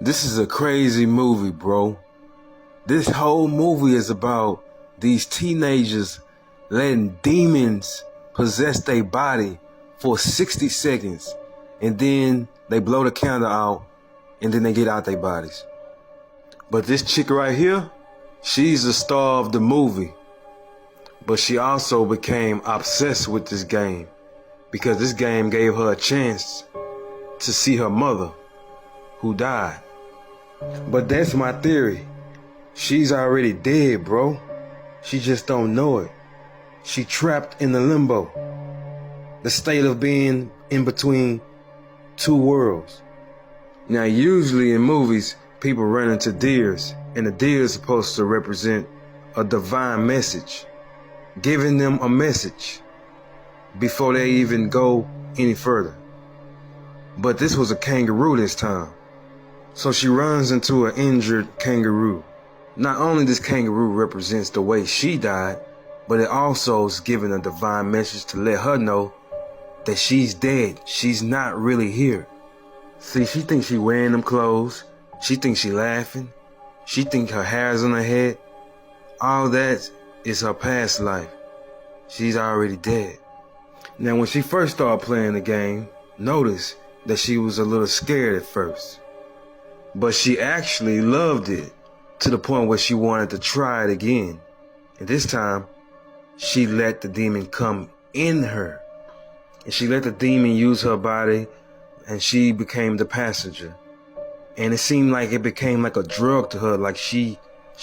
This is a crazy movie, bro. This whole movie is about these teenagers letting demons possess their body for 60 seconds. And then they blow the candle out and then they get out their bodies. But this chick right here, she's the star of the movie. But she also became obsessed with this game because this game gave her a chance to see her mother who died. But that's my theory. She's already dead, bro. She just don't know it. She trapped in the limbo, the state of being in between two worlds. Now, usually in movies, people run into deers, and the deer is supposed to represent a divine message, giving them a message before they even go any further. But this was a kangaroo this time. So she runs into an injured kangaroo. Not only this kangaroo represents the way she died, but it also is giving a divine message to let her know that she's dead. She's not really here. See, she thinks she wearing them clothes. She thinks she laughing. She thinks her hair's on her head. All that is her past life. She's already dead. Now, when she first started playing the game, notice that she was a little scared at first. But she actually loved it to the point where she wanted to try it again. And this time, she let the demon come in her. And she let the demon use her body, and she became the passenger. And it seemed like it became like a drug to her, like she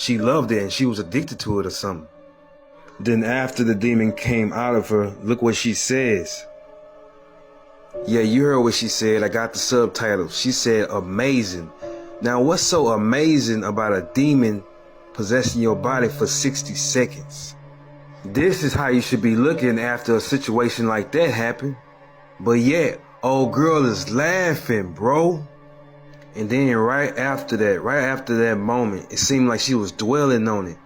loved it and she was addicted to it or something. Then after the demon came out of her, look what she says. Yeah, you heard what she said. I got the subtitles. She said, amazing. Now, what's so amazing about a demon possessing your body for 60 seconds? This is how you should be looking after a situation like that happened. But yet, old girl is laughing, bro. And then right after that moment, it seemed like she was dwelling on it.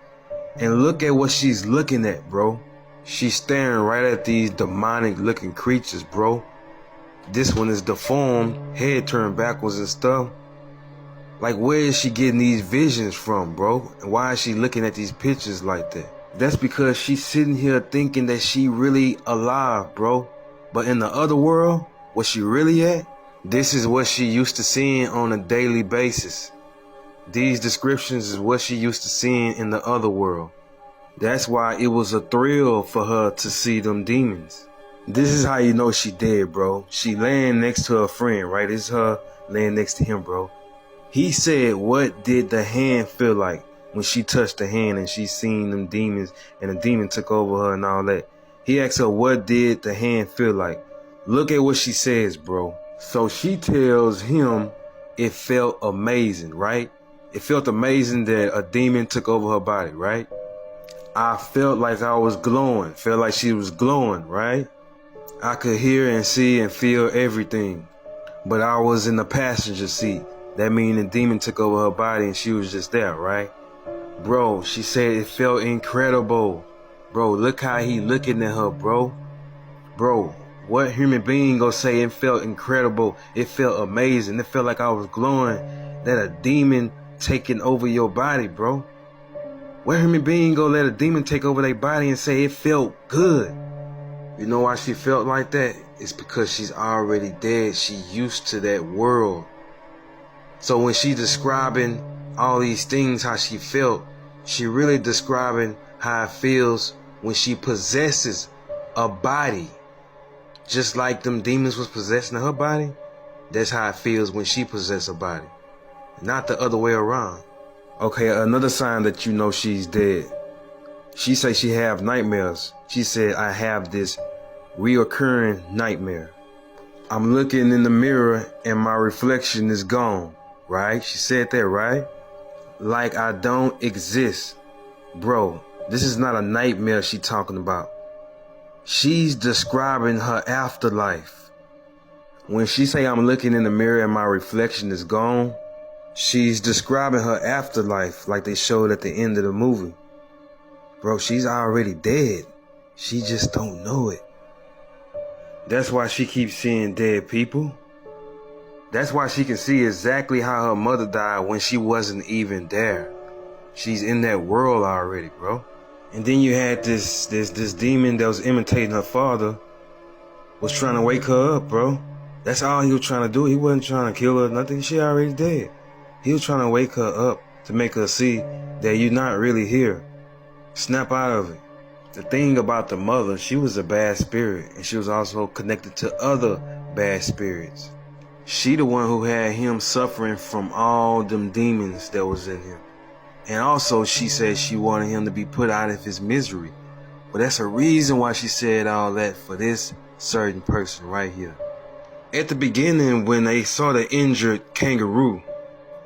And look at what she's looking at, bro. She's staring right at these demonic looking creatures, bro. This one is deformed, head turned backwards and stuff. Like, where is she getting these visions from, bro? And why is she looking at these pictures like that? That's because she's sitting here thinking that she really alive, bro. But in the other world, where she really at, this is what she used to seeing on a daily basis. These descriptions is what she used to seeing in the other world. That's why it was a thrill for her to see them demons. This is how you know she dead, bro. She laying next to her friend, right? It's her laying next to him, bro. He said, what did the hand feel like when she touched the hand and she seen them demons and the demon took over her and all that? He asked her, what did the hand feel like? Look at what she says, bro. So she tells him it felt amazing, right? It felt amazing that a demon took over her body, right? I felt like I was glowing, felt like she was glowing, right? I could hear and see and feel everything, but I was in the passenger seat. That means the demon took over her body and she was just there, right? Bro, she said it felt incredible. Bro, look how he looking at her, bro. Bro, what human being gonna say it felt incredible? It felt amazing. It felt like I was glowing. That a demon taking over your body, bro. What human being gonna let a demon take over their body and say it felt good? You know why she felt like that? It's because she's already dead. She used to that world. So when she describing all these things, how she felt, she really describing how it feels when she possesses a body. Just like them demons was possessing her body, that's how it feels when she possesses a body. Not the other way around. Okay, another sign that you know she's dead. She say she have nightmares. She said, I have this reoccurring nightmare. I'm looking in the mirror and my reflection is gone. Right? She said that, right? Like I don't exist. Bro, this is not a nightmare she talking about. She's describing her afterlife. When she say I'm looking in the mirror and my reflection is gone, she's describing her afterlife like they showed at the end of the movie. Bro, she's already dead. She just don't know it. That's why she keeps seeing dead people. That's why she can see exactly how her mother died when she wasn't even there. She's in that world already, bro. And then you had this demon that was imitating her father, was trying to wake her up, bro. That's all he was trying to do. He wasn't trying to kill her, nothing. She already dead. He was trying to wake her up to make her see that you're not really here. Snap out of it. The thing about the mother, she was a bad spirit, and she was also connected to other bad spirits. She the one who had him suffering from all them demons that was in him. And also she said she wanted him to be put out of his misery. But that's a reason why she said all that for this certain person right here. At the beginning, when they saw the injured kangaroo,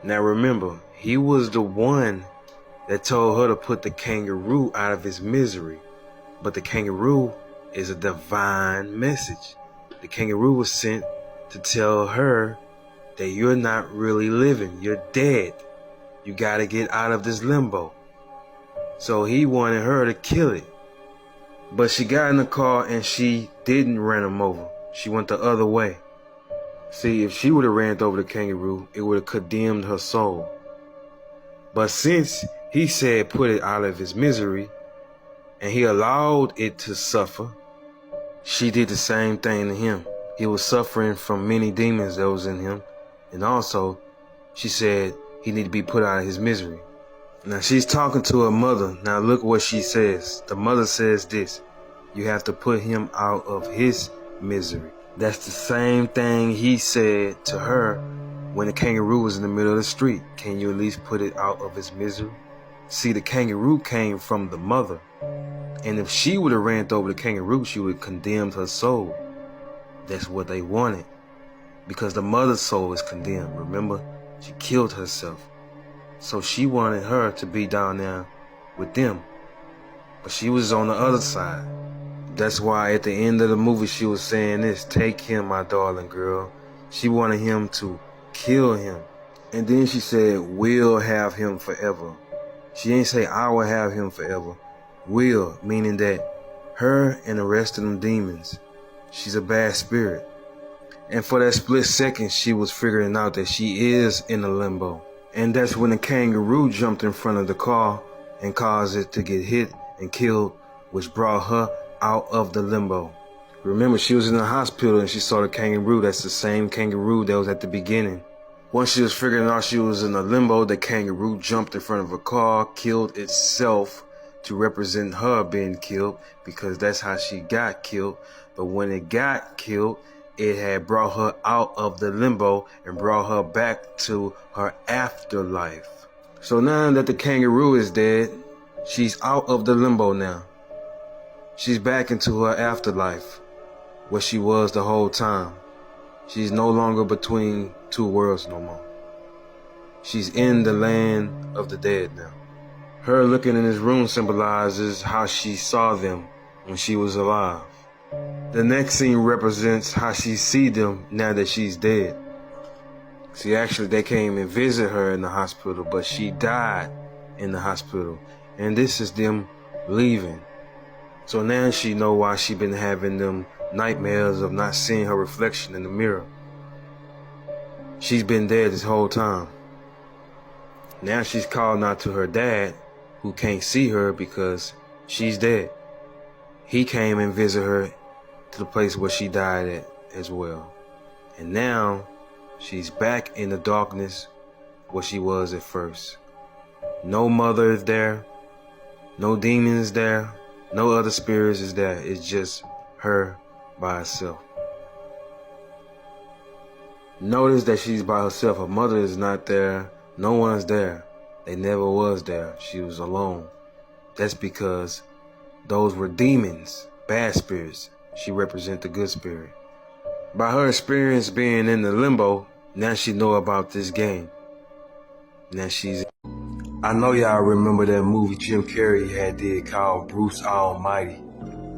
now remember, he was the one that told her to put the kangaroo out of his misery. But the kangaroo is a divine message. The kangaroo was sent to tell her that you're not really living, you're dead. You gotta get out of this limbo. So he wanted her to kill it. But she got in the car and she didn't run him over. She went the other way. See, if she would have ran over the kangaroo, it would have condemned her soul. But since he said put it out of his misery, and he allowed it to suffer, she did the same thing to him. He was suffering from many demons that was in him. And also, she said he needed to be put out of his misery. Now she's talking to her mother. Now look what she says. The mother says this: you have to put him out of his misery. That's the same thing he said to her when the kangaroo was in the middle of the street. Can you at least put it out of its misery? See, the kangaroo came from the mother. And if she would have ran over the kangaroo, she would have condemned her soul. That's what they wanted. Because the mother's soul is condemned. Remember, she killed herself. So she wanted her to be down there with them. But she was on the other side. That's why at the end of the movie she was saying this: take him, my darling girl. She wanted him to kill him. And then she said, we'll have him forever. She ain't say I will have him forever. Will, meaning that her and the rest of them demons, she's a bad spirit. And for that split second, she was figuring out that she is in a limbo. And that's when the kangaroo jumped in front of the car and caused it to get hit and killed, which brought her out of the limbo. Remember, she was in the hospital and she saw the kangaroo. That's the same kangaroo that was at the beginning. Once she was figuring out she was in a limbo, the kangaroo jumped in front of a car, killed itself to represent her being killed, because that's how she got killed. But when it got killed, it had brought her out of the limbo and brought her back to her afterlife. So now that the kangaroo is dead, she's out of the limbo now. She's back into her afterlife, where she was the whole time. She's no longer between two worlds no more. She's in the land of the dead now. Her looking in this room symbolizes how she saw them when she was alive. The next scene represents how she sees them now that she's dead. See, actually they came and visit her in the hospital, but she died in the hospital. And this is them leaving. So now she know why she been having them nightmares of not seeing her reflection in the mirror. She's been dead this whole time. Now she's calling out to her dad, who can't see her because she's dead. He came and visited her to the place where she died at as well. And now she's back in the darkness where she was at first. No mother is there, no demons there, no other spirits is there. It's just her by herself. Notice that she's by herself. Her mother is not there. No one's there. They never was there. She was alone. That's because those were demons, bad spirits. She represents the good spirit. By her experience being in the limbo, now she know about this game. Now she's... I know y'all remember that movie Jim Carrey had did called Bruce Almighty.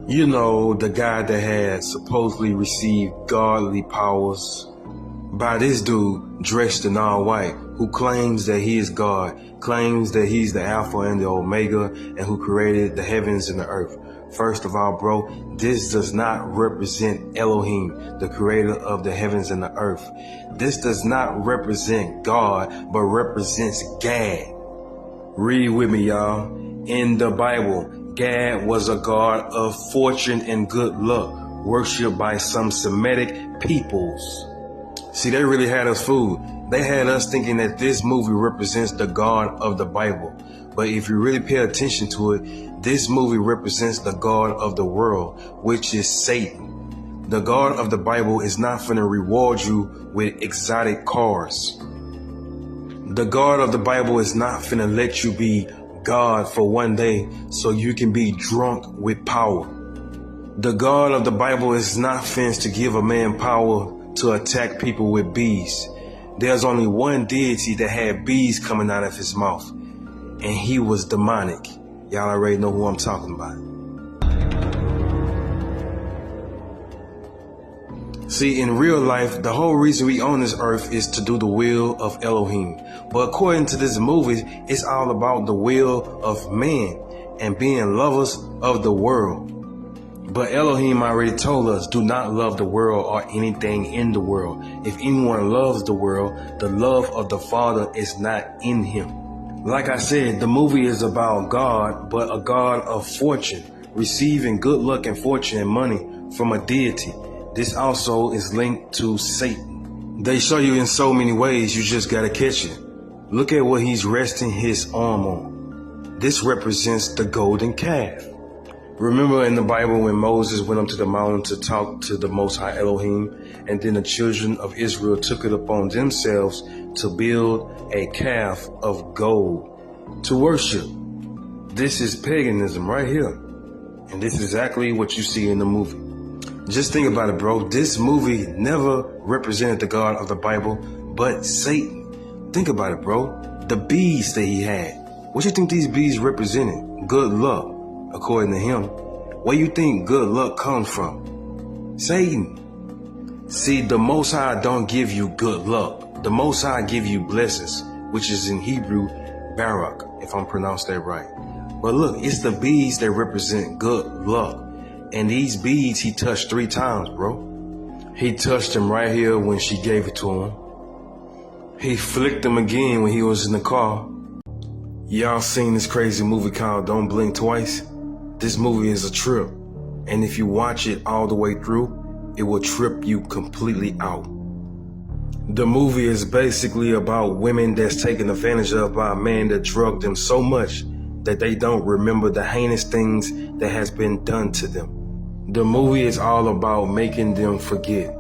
You know, the guy that had supposedly received godly powers by this dude dressed in all white, who claims that he is God, claims that he's the Alpha and the Omega, and who created the heavens and the earth. First of all, bro, this does not represent Elohim, the creator of the heavens and the earth. This does not represent God, but represents Gad. Read with me, y'all. In the Bible, Gad was a god of fortune and good luck, worshipped by some Semitic peoples. See, they really had us fooled. They had us thinking that this movie represents the God of the Bible. But if you really pay attention to it, this movie represents the God of the world, which is Satan. The God of the Bible is not finna reward you with exotic cars. The God of the Bible is not finna let you be God for one day so you can be drunk with power. The God of the Bible is not fenced to give a man power to attack people with bees. There's only one deity that had bees coming out of his mouth, and he was demonic. Y'all already know who I'm talking about. See, in real life, the whole reason we on this earth is to do the will of Elohim. But according to this movie, it's all about the will of man and being lovers of the world. But Elohim already told us, do not love the world or anything in the world. If anyone loves the world, the love of the Father is not in him. Like I said, the movie is about God, but a God of fortune, receiving good luck and fortune and money from a deity. This also is linked to Satan. They show you in so many ways, you just gotta catch it. Look at what he's resting his arm on. This represents the golden calf. Remember in the Bible when Moses went up to the mountain to talk to the Most High Elohim, and then the children of Israel took it upon themselves to build a calf of gold to worship. This is paganism right here. And this is exactly what you see in the movie. Just think about it, bro. This movie never represented the God of the Bible, but Satan. Think about it, bro. The bees that he had. What you think these bees represented? Good luck, according to him. Where you think good luck comes from? Satan. See, the Most High don't give you good luck. The Most High give you blessings, which is in Hebrew, Barak, if I'm pronouncing that right. But look, it's the bees that represent good luck. And these beads he touched 3 times, bro. He touched them right here when she gave it to him. He flicked them again when he was in the car. Y'all seen this crazy movie called Don't Blink Twice? This movie is a trip. And if you watch it all the way through, it will trip you completely out. The movie is basically about women that's taken advantage of by a man that drugged them so much that they don't remember the heinous things that has been done to them. The movie is all about making them forget.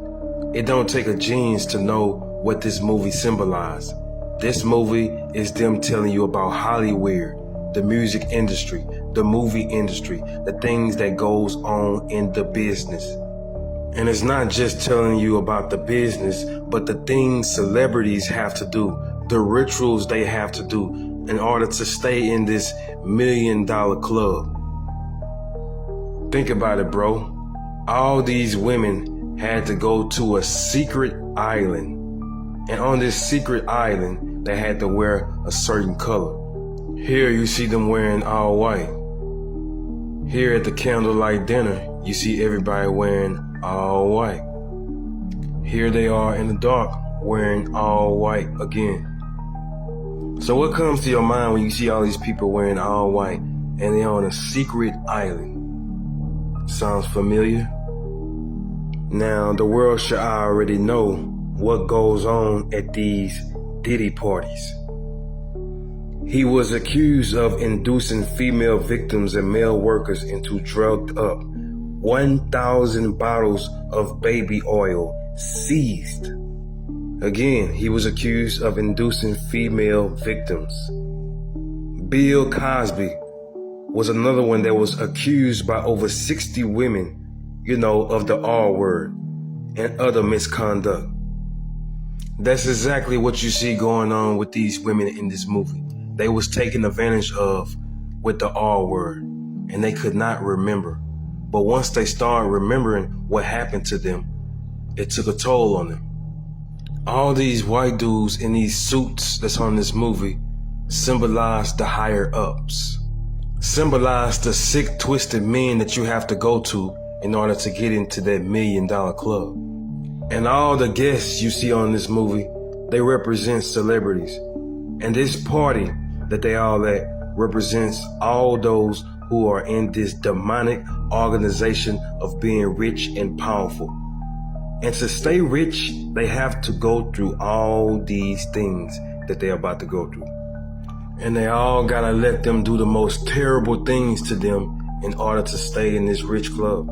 It don't take a genius to know what this movie symbolizes. This movie is them telling you about Hollywood, the music industry, the movie industry, the things that goes on in the business. And it's not just telling you about the business, but the things celebrities have to do, the rituals they have to do in order to stay in this $1 million club. Think about it, bro. All these women had to go to a secret island. And on this secret island, they had to wear a certain color. Here you see them wearing all white. Here at the candlelight dinner, you see everybody wearing all white. Here they are in the dark, wearing all white again. So what comes to your mind when you see all these people wearing all white and they're on a secret island? Sounds familiar? Now, the world should already know what goes on at these Diddy parties. He was accused of inducing female victims and male workers into drugged up. 1,000 bottles of baby oil seized. Again, he was accused of inducing female victims. Bill Cosby was another one that was accused by over 60 women, of the R word and other misconduct. That's exactly what you see going on with these women in this movie. They was taken advantage of with the R word, and they could not remember. But once they started remembering what happened to them, it took a toll on them. All these white dudes in these suits that's on this movie symbolize the higher ups, symbolize the sick, twisted men that you have to go to in order to get into that $1 million club. And all the guests you see on this movie, they represent celebrities. And this party that they all at represents all those who are in this demonic organization of being rich and powerful. And to stay rich, they have to go through all these things that they're about to go through. And they all gotta let them do the most terrible things to them in order to stay in this rich club.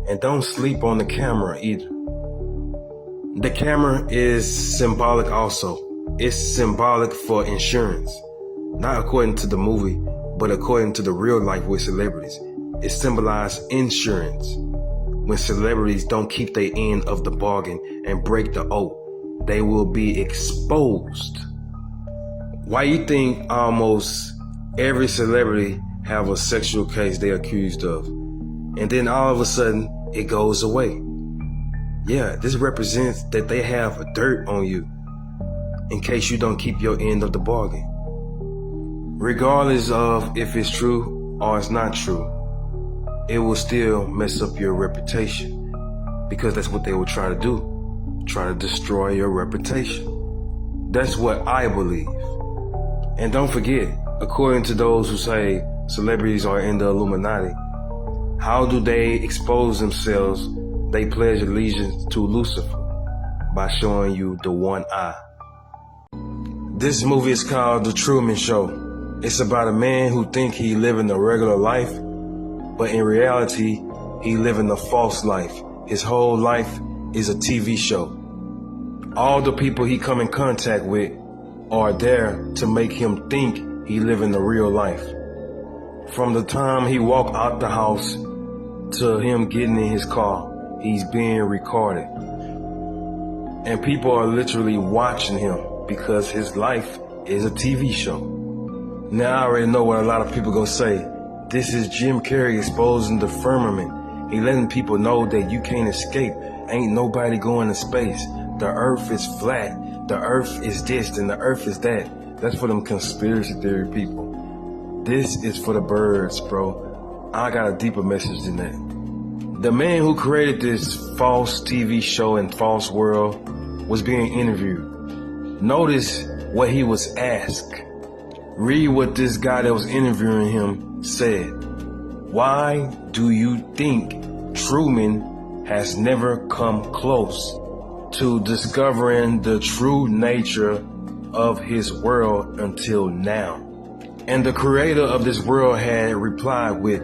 And don't sleep on the camera either. The camera is symbolic also. It's symbolic for insurance. Not according to the movie, but according to the real life with celebrities. It symbolizes insurance. When celebrities don't keep their end of the bargain and break the oath, they will be exposed. Why you think almost every celebrity have a sexual case they're accused of? And then all of a sudden, it goes away. Yeah, this represents that they have dirt on you in case you don't keep your end of the bargain. Regardless of if it's true or it's not true, it will still mess up your reputation, because that's what they will try to do, try to destroy your reputation. That's what I believe. And don't forget, according to those who say celebrities are in the Illuminati, how do they expose themselves? They pledge allegiance to Lucifer by showing you the one eye. This movie is called The Truman Show. It's about a man who think he living a regular life, but in reality, he living a false life. His whole life is a TV show. All the people he come in contact with are there to make him think he living a real life. From the time he walk out the house to him getting in his car, he's being recorded. And people are literally watching him because his life is a TV show. Now I already know what a lot of people gonna say. This is Jim Carrey exposing the firmament. He letting people know that you can't escape. Ain't nobody going to space. The earth is flat. The earth is this and the earth is that. That's for them conspiracy theory people. This is for the birds, bro. I got a deeper message than that. The man who created this false TV show and false world was being interviewed. Notice what he was asked. Read what this guy that was interviewing him said. Why do you think Truman has never come close to discovering the true nature of his world until now? And the creator of this world had replied with,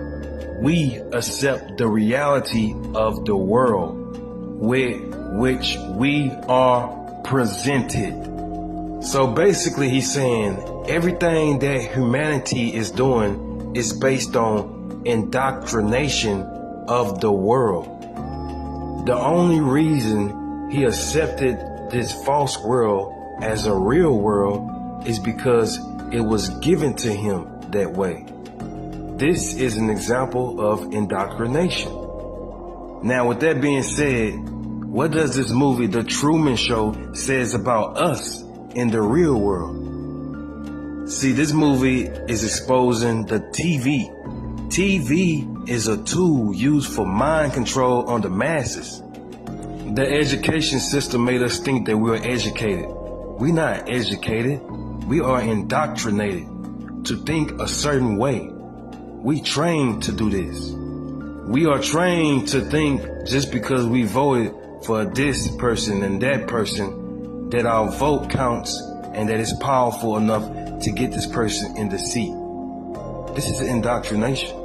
we accept the reality of the world with which we are presented. So basically he's saying everything that humanity is doing is based on indoctrination of the world. The only reason he accepted this false world as a real world is because it was given to him that way. This is an example of indoctrination. Now, with that being said, what does this movie, The Truman Show, says about us in the real world? See, this movie is exposing the TV. TV is a tool used for mind control on the masses. The education system made us think that we're educated. We're not educated. We are indoctrinated to think a certain way. We trained to do this. We are trained to think just because we voted for this person and that person, that our vote counts and that it's powerful enough to get this person in the seat. This is indoctrination.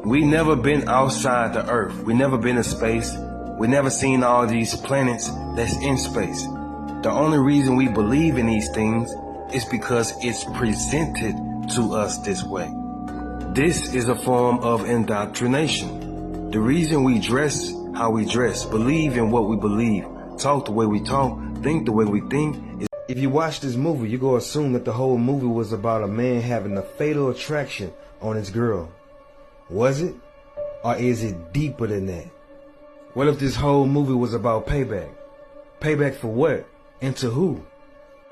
We never been outside the earth. We never been in space. We never seen all these planets that's in space. The only reason we believe in these things is because it's presented to us this way. This is a form of indoctrination. The reason we dress how we dress, believe in what we believe, talk the way we talk, think the way we think. If you watch this movie, you're going to assume that the whole movie was about a man having a fatal attraction on his girl. Was it? Or is it deeper than that? What if this whole movie was about payback? Payback for what? And to who?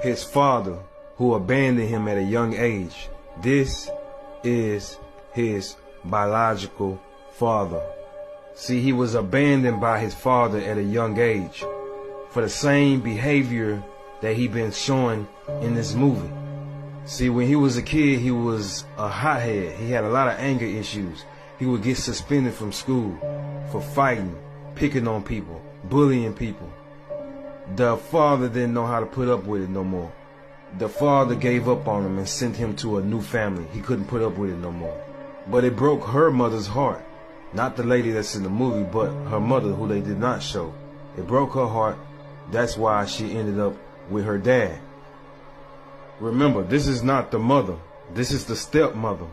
His father, who abandoned him at a young age. This is his biological father. See, he was abandoned by his father at a young age for the same behavior that he been showing in this movie. See, when he was a kid, he was a hothead. He had a lot of anger issues. He would get suspended from school for fighting, picking on people, bullying people. The father didn't know how to put up with it no more. The father gave up on him and sent him to a new family. He couldn't put up with it no more. But it broke her mother's heart. Not the lady that's in the movie, but her mother, who they did not show. It broke her heart. That's why she ended up with her dad. Remember, this is not the mother. This is the stepmother.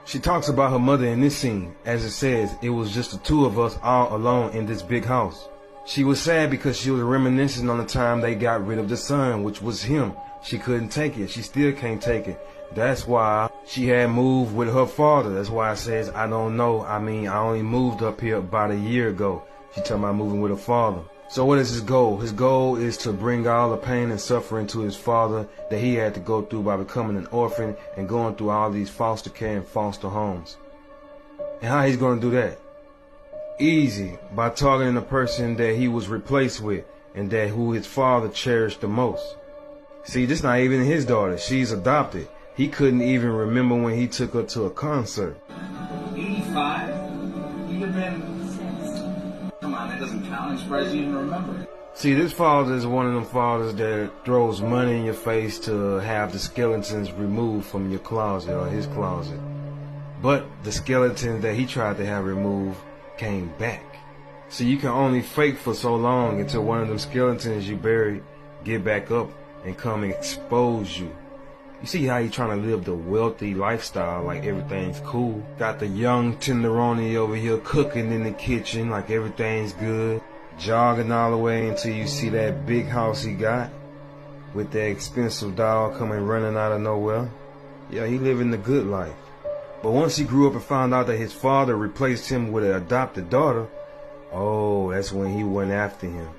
She talks about her mother in this scene. As it says, it was just the two of us all alone in this big house. She was sad because she was reminiscing on the time they got rid of the son, which was him. She couldn't take it. She still can't take it. That's why she had moved with her father. That's why it says, I don't know. I mean, I only moved up here about a year ago. She talking about moving with her father. So what is his goal? His goal is to bring all the pain and suffering to his father that he had to go through by becoming an orphan and going through all these foster care and foster homes. And how he's going to do that? Easy, by targeting the person that he was replaced with and that who his father cherished the most. See, this not even his daughter. She's adopted. He couldn't even remember when he took her to a concert. 85? You could have been... Come on, that doesn't count. I'm surprised you even remember. See, this father is one of them fathers that throws money in your face to have the skeletons removed from your closet or his closet. But the skeletons that he tried to have removed came back. So you can only fake for so long until one of them skeletons you buried get back up and come and expose you. You see how he trying to live the wealthy lifestyle like everything's cool. Got the young tenderoni over here cooking in the kitchen like everything's good. Jogging all the way until you see that big house he got with that expensive dog coming running out of nowhere. Yeah, he living the good life. But once he grew up and found out that his father replaced him with an adopted daughter, oh, that's when he went after him.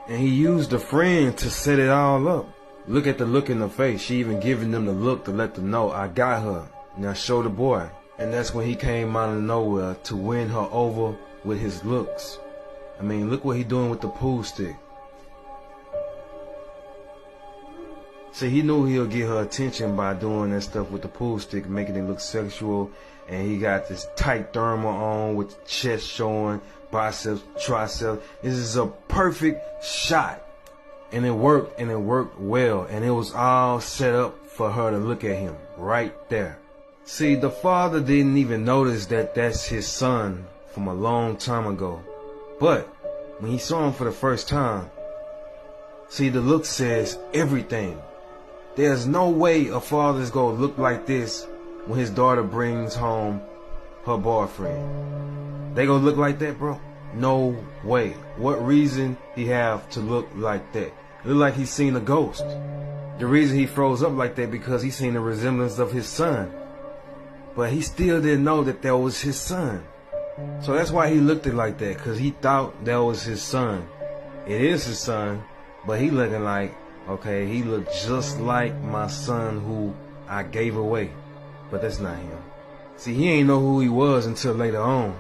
And he used a friend to set it all up. Look at the look in her face. She even giving them the look to let them know, I got her. Now show the boy. And that's when he came out of nowhere to win her over with his looks. I mean, look what he doing with the pool stick. See, he knew he'll get her attention by doing that stuff with the pool stick, making it look sexual. And he got this tight thermal on with chest showing, biceps, triceps. This is a perfect shot. And it worked well. And it was all set up for her to look at him right there. See, the father didn't even notice that that's his son from a long time ago. But when he saw him for the first time, see, the look says everything. There's no way a father's gonna look like this when his daughter brings home her boyfriend. They gonna look like that, bro? No way. What reason he have to look like that? Look like he's seen a ghost. The reason he froze up like that because he seen the resemblance of his son. But he still didn't know that that was his son. So that's why he looked it like that, because he thought that was his son. It is his son, but he looking like, okay, he looked just like my son who I gave away. But that's not him. See, he ain't know who he was until later on.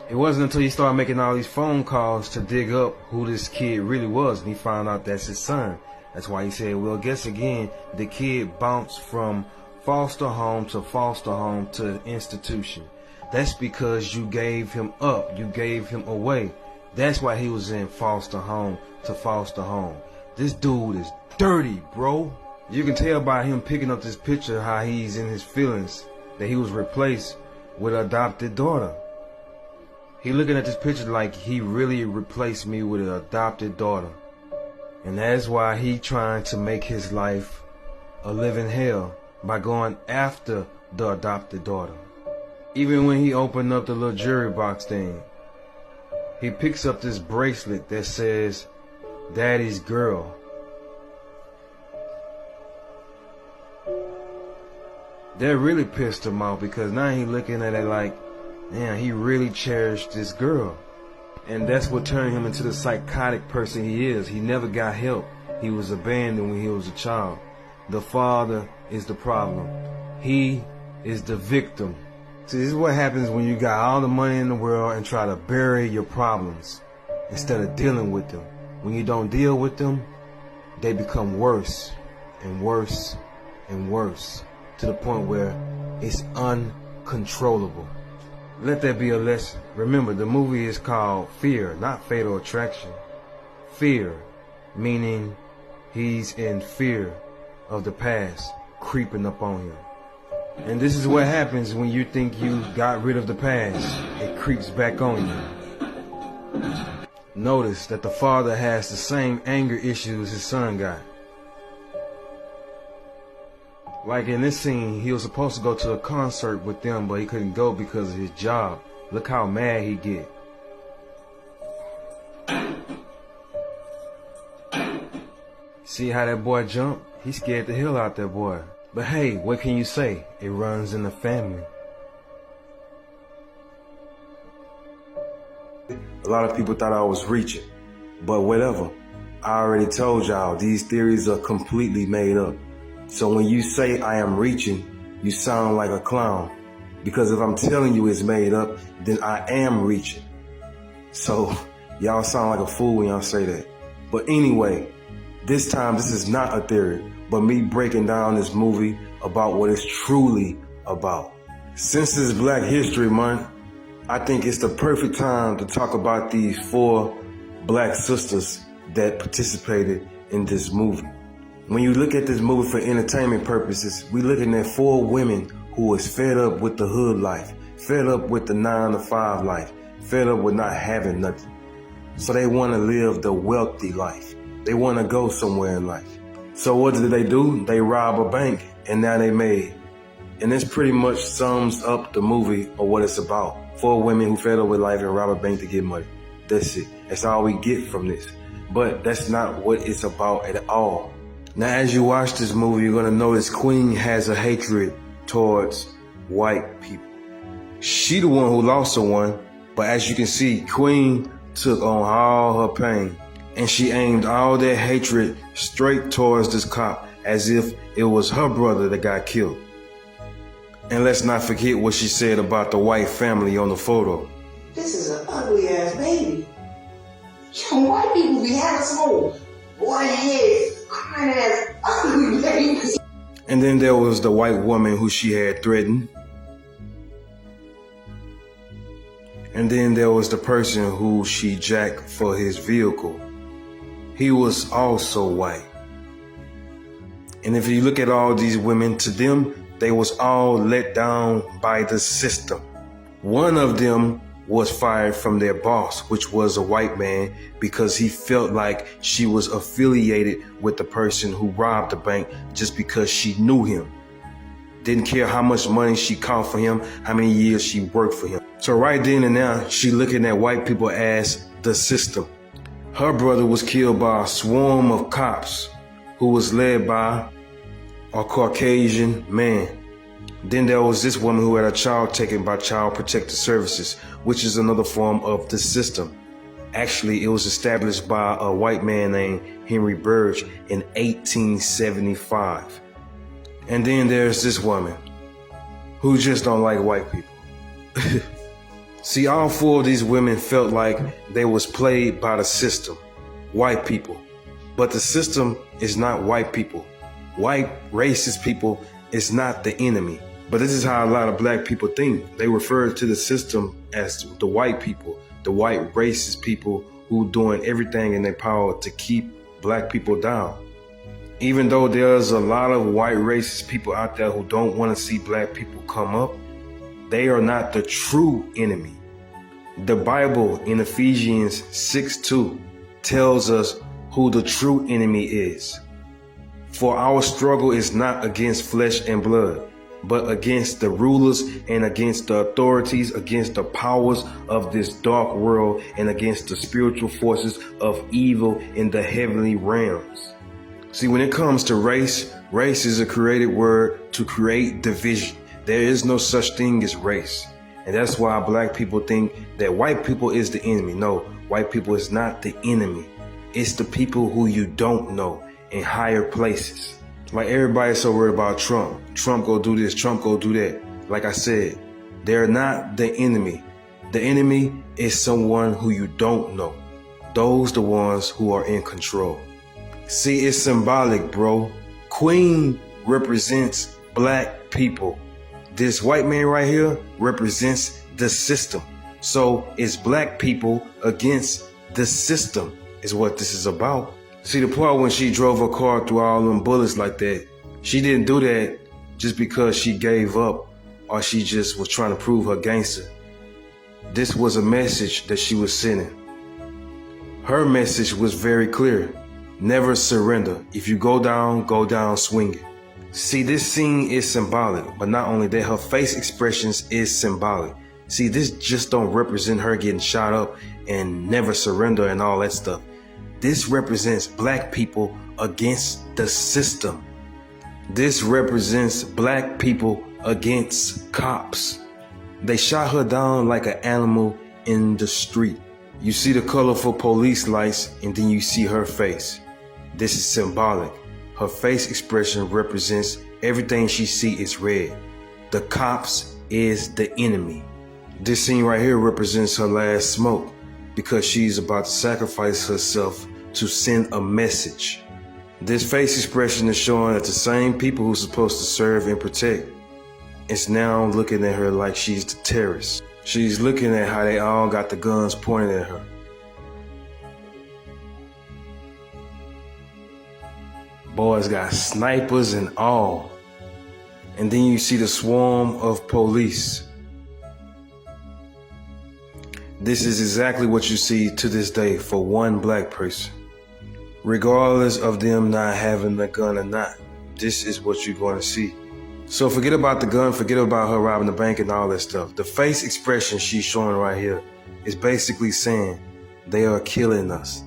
It wasn't until he started making all these phone calls to dig up who this kid really was, and he found out that's his son. That's why he said, well, guess again, the kid bounced from foster home to institution. That's because you gave him up. You gave him away. That's why he was in foster home to foster home. This dude is dirty, bro. You can tell by him picking up this picture how he's in his feelings that he was replaced with an adopted daughter. He looking at this picture like he really replaced me with an adopted daughter. And that's why he trying to make his life a living hell by going after the adopted daughter. Even when he opened up the little jewelry box thing, he picks up this bracelet that says, Daddy's girl. That really pissed him off because now he looking at it like, man, he really cherished this girl. And that's what turned him into the psychotic person he is. He never got help. He was abandoned when he was a child. The father is the problem. He is the victim. See, this is what happens when you got all the money in the world and try to bury your problems instead of dealing with them. When you don't deal with them, they become worse and worse and worse to the point where it's uncontrollable. Let that be a lesson. Remember, the movie is called Fear, not Fatal Attraction. Fear, meaning he's in fear of the past creeping up on him. And this is what happens when you think you got rid of the past. It creeps back on you. Notice that the father has the same anger issues his son got. Like in this scene, he was supposed to go to a concert with them, but he couldn't go because of his job. Look how mad he get. See how that boy jumped? He scared the hell out that boy. But hey, what can you say? It runs in the family. A lot of people thought I was reaching, but whatever. I already told y'all these theories are completely made up. So when you say I am reaching, you sound like a clown. Because if I'm telling you it's made up, then I am reaching. So y'all sound like a fool when y'all say that. But anyway, this time this is not a theory, but me breaking down this movie about what it's truly about. Since it's Black History Month, I think it's the perfect time to talk about these 4 black sisters that participated in this movie. When you look at this movie for entertainment purposes, we looking at 4 women who is fed up with the hood life, fed up with the 9-to-5 life, fed up with not having nothing. So they want to live the wealthy life. They want to go somewhere in life. So what did they do? They rob a bank and now they made. And this pretty much sums up the movie or what it's about. 4 women who fed up with life and rob a bank to get money. That's it. That's all we get from this. But that's not what it's about at all. Now, as you watch this movie, you're going to notice Queen has a hatred towards white people. She the one who lost her one, but as you can see, Queen took on all her pain, and she aimed all that hatred straight towards this cop as if it was her brother that got killed. And let's not forget what she said about the white family on the photo. This is an ugly ass baby. Yo, white people be having some old boy-headed, crying ass ugly babies. And then there was the white woman who she had threatened. And then there was the person who she jacked for his vehicle. He was also white. And if you look at all these women, to them, they was all let down by the system. One of them was fired from their boss, which was a white man, because he felt like she was affiliated with the person who robbed the bank just because she knew him. Didn't care how much money she caught for him, how many years she worked for him. So right then and now, she looking at white people as the system. Her brother was killed by a swarm of cops who was led by a Caucasian man. Then there was this woman who had a child taken by Child Protective Services, which is another form of the system. Actually, it was established by a white man named Henry Burge in 1875. And then there's this woman who just don't like white people. See, all 4 of these women felt like they was played by the system, white people. But the system is not white people. White racist people is not the enemy. But this is how a lot of black people think. They refer to the system as the white people, the white racist people who doing everything in their power to keep black people down. Even though there's a lot of white racist people out there who don't want to see black people come up, they are not the true enemy. The Bible in Ephesians 6:2 tells us who the true enemy is. For our struggle is not against flesh and blood, but against the rulers and against the authorities, against the powers of this dark world, and against the spiritual forces of evil in the heavenly realms. See, when it comes to race, race is a created word to create division. There is no such thing as race. And that's why black people think that white people is the enemy. No, white people is not the enemy. It's the people who you don't know. in higher places. Like everybody's so worried about Trump. Trump go do this, Trump go do that. Like I said, they're not the enemy. The enemy is someone who you don't know. Those the ones who are in control. See, it's symbolic, bro. Queen represents black people. This white man right here represents the system. So it's black people against the system is what this is about. See, the part when she drove her car through all them bullets like that, she didn't do that just because she gave up or she just was trying to prove her gangster. This was a message that she was sending. Her message was very clear. Never surrender. If you go down swinging. See, this scene is symbolic, but not only that, her face expressions is symbolic. See, this just don't represent her getting shot up and never surrender and all that stuff. This represents black people against the system. This represents black people against cops. They shot her down like an animal in the street. You see the colorful police lights and then you see her face. This is symbolic. Her face expression represents everything she sees is red. The cops is the enemy. This scene right here represents her last smoke because she's about to sacrifice herself to send a message. This face expression is showing that the same people who's supposed to serve and protect is now looking at her like she's the terrorist. She's looking at how they all got the guns pointed at her. Boys got snipers and all. And then you see the swarm of police. This is exactly what you see to this day for one black person. Regardless of them not having the gun or not, this is what you're going to see. So forget about the gun, forget about her robbing the bank and all that stuff. The face expression she's showing right here is basically saying, they are killing us.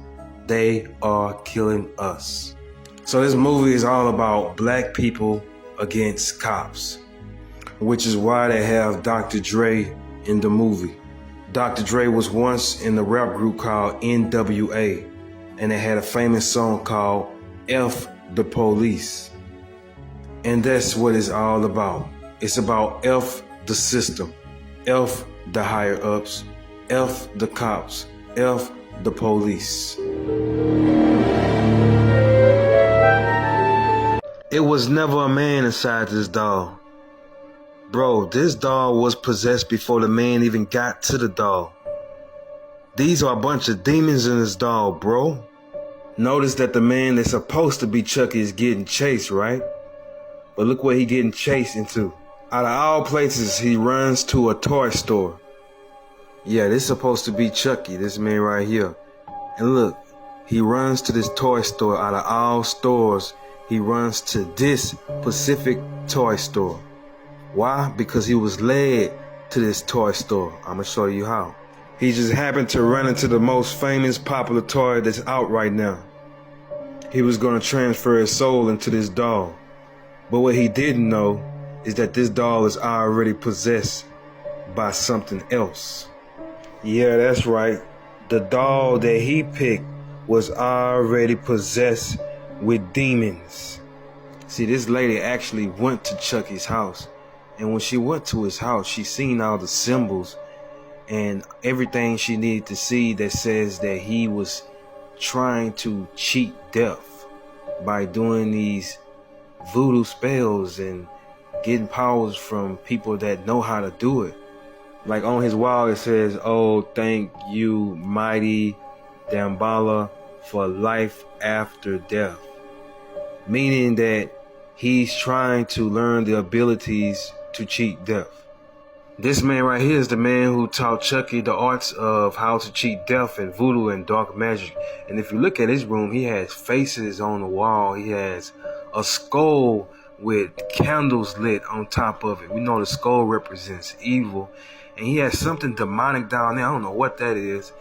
They are killing us. So this movie is all about black people against cops, which is why they have Dr. Dre in the movie. Dr. Dre was once in a rap group called NWA, and they had a famous song called F the Police. And that's what it's all about. It's about F the system, F the higher ups, F the cops, F the police. It was never a man inside this doll. Bro, this doll was possessed before the man even got to the doll. These are a bunch of demons in this doll, bro. Notice that the man that's supposed to be Chucky is getting chased, right? But look what he getting chased into. Out of all places, he runs to a toy store. Yeah, this is supposed to be Chucky, this man right here. And look, he runs to this toy store. Out of all stores, he runs to this specific toy store. Why? Because he was led to this toy store. I'm gonna show you how. He just happened to run into the most famous popular toy that's out right now. He was gonna transfer his soul into this doll. But what he didn't know is that this doll is already possessed by something else. Yeah, that's right. The doll that he picked was already possessed with demons. See, this lady actually went to Chucky's house. And when she went to his house, she seen all the symbols and everything she needed to see that says that he was trying to cheat death by doing these voodoo spells and getting powers from people that know how to do it. Like on his wall it says, "Oh, thank you, mighty Damballa, for life after death." Meaning that he's trying to learn the abilities to cheat death. This man right here is the man who taught Chucky the arts of how to cheat death and voodoo and dark magic. And if you look at his room, he has faces on the wall. He has a skull with candles lit on top of it. We know the skull represents evil. And he has something demonic down there. I don't know what that is.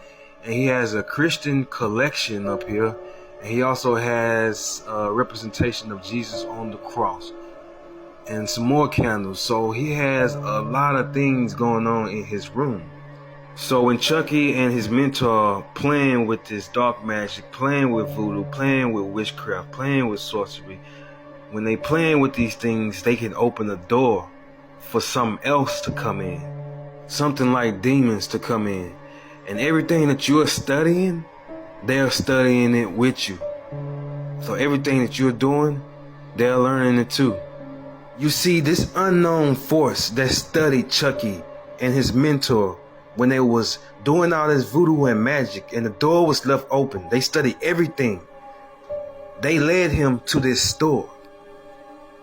And he has a Christian collection up here. And he also has a representation of Jesus on the cross. And some more candles. So he has a lot of things going on in his room. So when Chucky and his mentor playing with this dark magic, playing with voodoo, playing with witchcraft, playing with sorcery, when they playing with these things, they can open the door for something else to come in. Something like demons to come in. And everything that you're studying, they're studying it with you. So everything that you're doing, they're learning it too. You see, this unknown force that studied Chucky and his mentor when they was doing all this voodoo and magic and the door was left open, they studied everything. They led him to this store.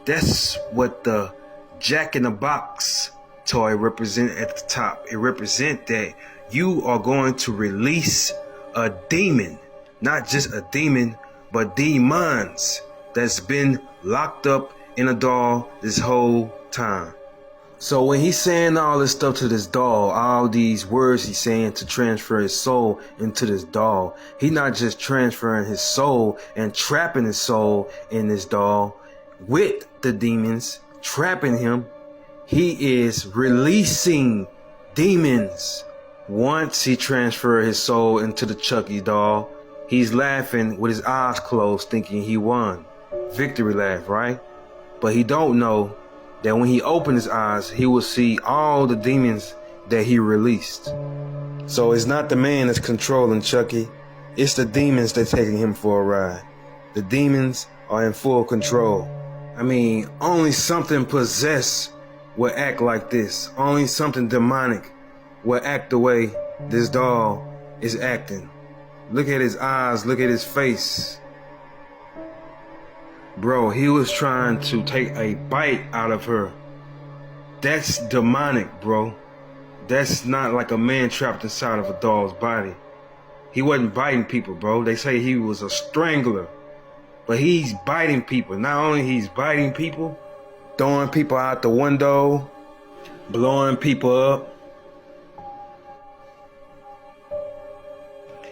That's what the Jack-in-the-Box toy represent at the top. It represent that you are going to release a demon, not just a demon, but demons that's been locked up in a doll this whole time. So when he's saying all this stuff to this doll, all these words he's saying to transfer his soul into this doll, he's not just transferring his soul and trapping his soul in this doll with the demons, trapping him. He is releasing demons. Once he transferred his soul into the Chucky doll, he's laughing with his eyes closed, thinking he won. Victory laugh, right? But he don't know that when he opened his eyes, he will see all the demons that he released. So it's not the man that's controlling Chucky, it's the demons that's taking him for a ride. The demons are in full control. I mean, only something possessed will act like this. Only something demonic will act the way this doll is acting. Look at his eyes, look at his face. Bro, he was trying to take a bite out of her. That's demonic, bro. That's not like a man trapped inside of a doll's body. He wasn't biting people, bro. They say he was a strangler. But he's biting people. Not only he's biting people, throwing people out the window, blowing people up.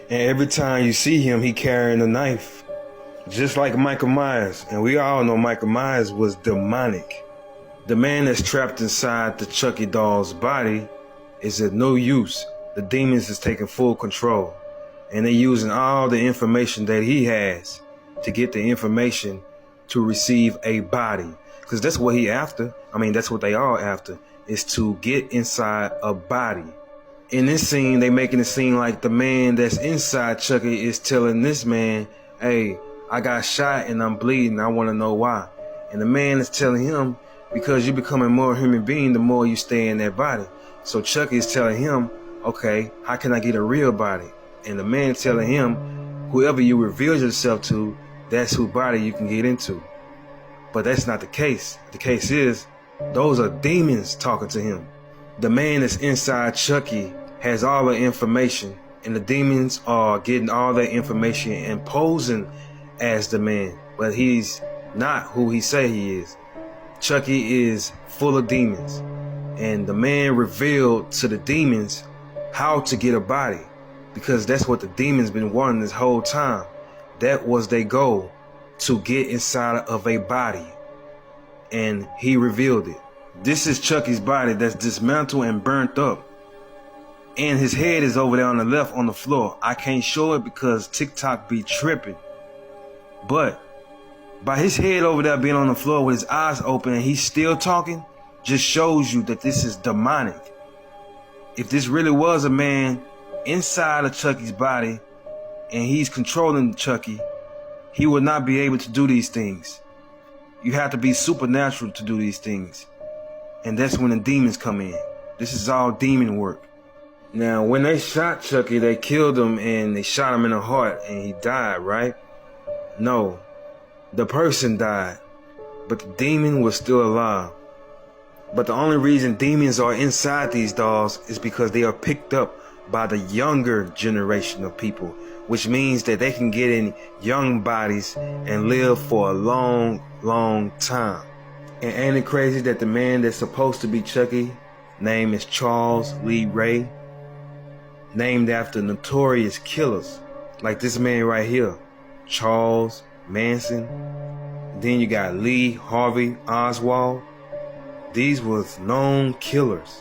And every time you see him, he carrying a knife. Just like Michael Myers. And we all know Michael Myers was demonic. The man that's trapped inside the Chucky doll's body is of no use. The demons is taking full control. And they're using all the information that he has to get the information to receive a body. Because that's what he after. I mean, that's what they are after, is to get inside a body. In this scene, they making it seem like the man that's inside Chucky is telling this man, hey, I got shot and I'm bleeding. I want to know why. And the man is telling him, because you're becoming more human being, the more you stay in that body. So Chucky is telling him, okay, how can I get a real body? And the man is telling him, whoever you reveal yourself to, that's whose body you can get into. But that's not the case. The case is, those are demons talking to him. The man that's inside Chucky has all the information, and the demons are getting all that information and posing as the man, but he's not who he say he is. Chucky is full of demons, and the man revealed to the demons how to get a body, because that's what the demons been wanting this whole time. That was their goal, to get inside of a body, and he revealed it. This is Chucky's body that's dismantled and burnt up, and his head is over there on the left on the floor. I can't show it because TikTok be tripping. But by his head over there being on the floor with his eyes open and he's still talking, just shows you that this is demonic. If this really was a man inside of Chucky's body and he's controlling Chucky, he would not be able to do these things. You have to be supernatural to do these things. And that's when the demons come in. This is all demon work. Now, when they shot Chucky, they killed him and they shot him in the heart and he died, right? No, the person died, but the demon was still alive. But the only reason demons are inside these dolls is because they are picked up by the younger generation of people, which means that they can get in young bodies and live for a long, long time. And ain't it crazy that the man that's supposed to be Chucky, name is Charles Lee Ray, named after notorious killers, like this man right here, Charles Manson. Then you got Lee Harvey Oswald. These was known killers.